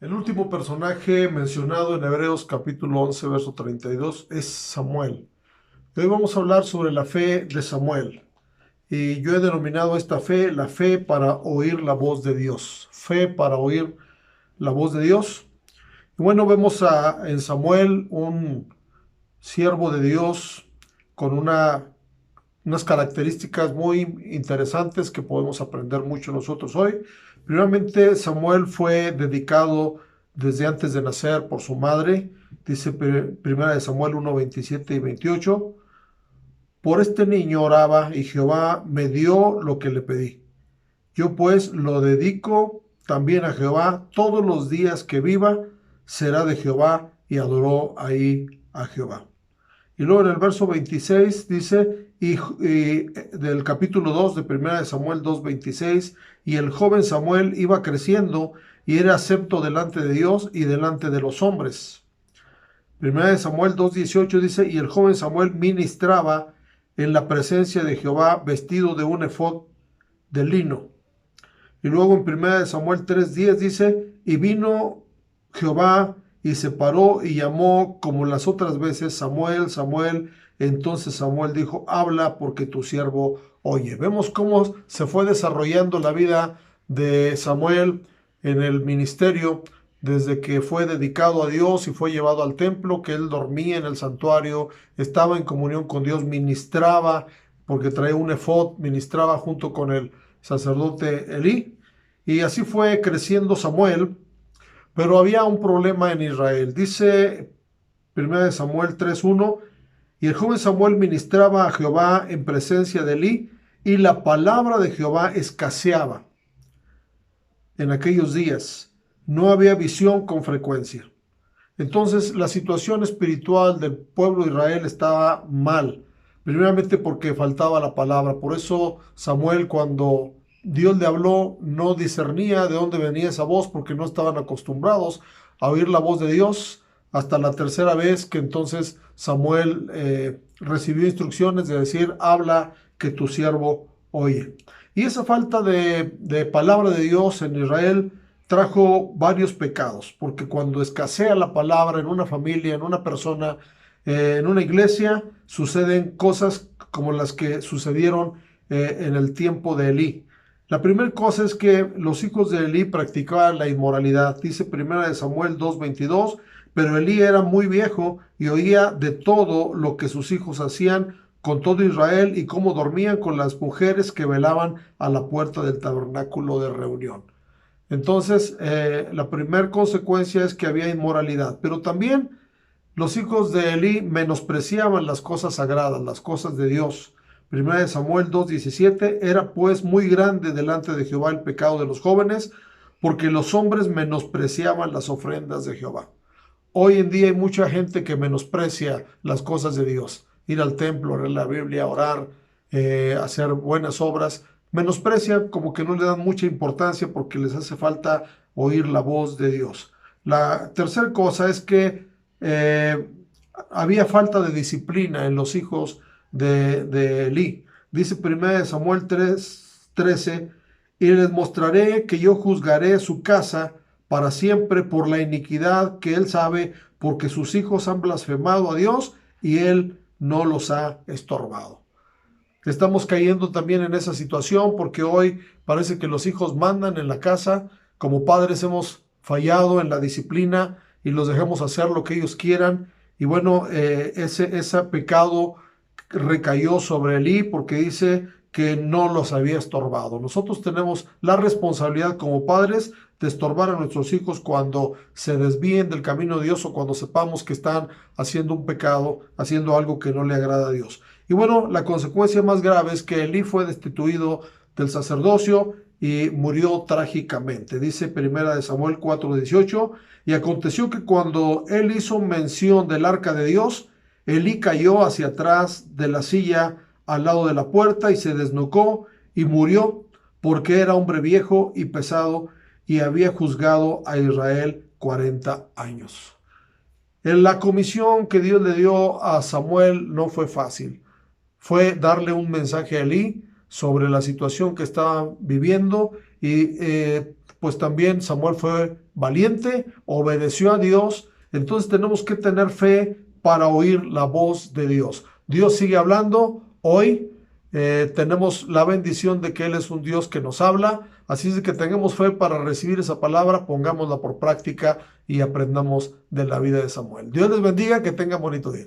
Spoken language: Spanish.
El último personaje mencionado en Hebreos capítulo 11, verso 32 es Samuel. Hoy vamos a hablar sobre la fe de Samuel. Y yo he denominado esta fe la fe para oír la voz de Dios. Fe para oír la voz de Dios. Y bueno, vemos en Samuel un siervo de Dios con unas características muy interesantes que podemos aprender mucho nosotros hoy. Primeramente, Samuel fue dedicado desde antes de nacer por su madre, dice primera de Samuel 1, 27 y 28. Por este niño oraba y Jehová me dio lo que le pedí. Yo pues lo dedico también a Jehová, todos los días que viva será de Jehová, y adoró ahí a Jehová. Y luego en el verso 26 dice, del capítulo 2 de primera de Samuel 2:26, y el joven Samuel iba creciendo y era acepto delante de Dios y delante de los hombres. Primera de Samuel 2:18 dice, y el joven Samuel ministraba en la presencia de Jehová vestido de un efod de lino. Y luego en primera de Samuel 3:10 dice, y vino Jehová y se paró y llamó como las otras veces, Samuel, Samuel. Entonces Samuel dijo, habla porque tu siervo oye. Vemos cómo se fue desarrollando la vida de Samuel en el ministerio desde que fue dedicado a Dios y fue llevado al templo, que él dormía en el santuario, estaba en comunión con Dios, ministraba, porque traía un efod, ministraba junto con el sacerdote Elí. Y así fue creciendo Samuel, pero había un problema en Israel. Dice 1 Samuel 3:1, y el joven Samuel ministraba a Jehová en presencia de Elí, y la palabra de Jehová escaseaba en aquellos días. No había visión con frecuencia. Entonces la situación espiritual del pueblo de Israel estaba mal, primeramente porque faltaba la palabra. Por eso Samuel, cuando Dios le habló, no discernía de dónde venía esa voz, porque no estaban acostumbrados a oír la voz de Dios, hasta la tercera vez que entonces Samuel recibió instrucciones de decir, habla que tu siervo oye. Y esa falta de palabra de Dios en Israel trajo varios pecados, porque cuando escasea la palabra en una familia, en una persona, en una iglesia, suceden cosas como las que sucedieron en el tiempo de Elí. La primera cosa es que los hijos de Elí practicaban la inmoralidad. Dice 1 Samuel 2:22, pero Elí era muy viejo y oía de todo lo que sus hijos hacían con todo Israel y cómo dormían con las mujeres que velaban a la puerta del tabernáculo de reunión. Entonces, la primera consecuencia es que había inmoralidad, pero también los hijos de Elí menospreciaban las cosas sagradas, las cosas de Dios. Primera de Samuel 2:17, era pues muy grande delante de Jehová el pecado de los jóvenes, porque los hombres menospreciaban las ofrendas de Jehová. Hoy en día hay mucha gente que menosprecia las cosas de Dios. Ir al templo, leer la Biblia, orar, hacer buenas obras. Menosprecian, como que no le dan mucha importancia porque les hace falta oír la voz de Dios. La tercera cosa es que había falta de disciplina en los hijos de Elí. Dice 1 Samuel 3:13, y les mostraré que yo juzgaré su casa para siempre por la iniquidad que él sabe, porque sus hijos han blasfemado a Dios y él no los ha estorbado. Estamos cayendo también en esa situación porque hoy parece que los hijos mandan en la casa. Como padres hemos fallado en la disciplina y los dejamos hacer lo que ellos quieran. Y bueno, ese pecado recayó sobre Elí porque dice que no los había estorbado. Nosotros tenemos la responsabilidad como padres de estorbar a nuestros hijos cuando se desvíen del camino de Dios o cuando sepamos que están haciendo un pecado, haciendo algo que no le agrada a Dios. Y bueno, la consecuencia más grave es que Elí fue destituido del sacerdocio y murió trágicamente. Dice primera de Samuel 4:18, y aconteció que cuando él hizo mención del arca de Dios, Elí cayó hacia atrás de la silla al lado de la puerta y se desnucó y murió, porque era hombre viejo y pesado y había juzgado a Israel 40 años. En la comisión que Dios le dio a Samuel no fue fácil. Fue darle un mensaje a Elí sobre la situación que estaba viviendo y pues también Samuel fue valiente, obedeció a Dios. Entonces tenemos que tener fe para oír la voz de Dios. Dios sigue hablando. Hoy tenemos la bendición de que Él es un Dios que nos habla. Así es de que tengamos fe para recibir esa palabra, pongámosla por práctica y aprendamos de la vida de Samuel. Dios les bendiga, que tengan bonito día.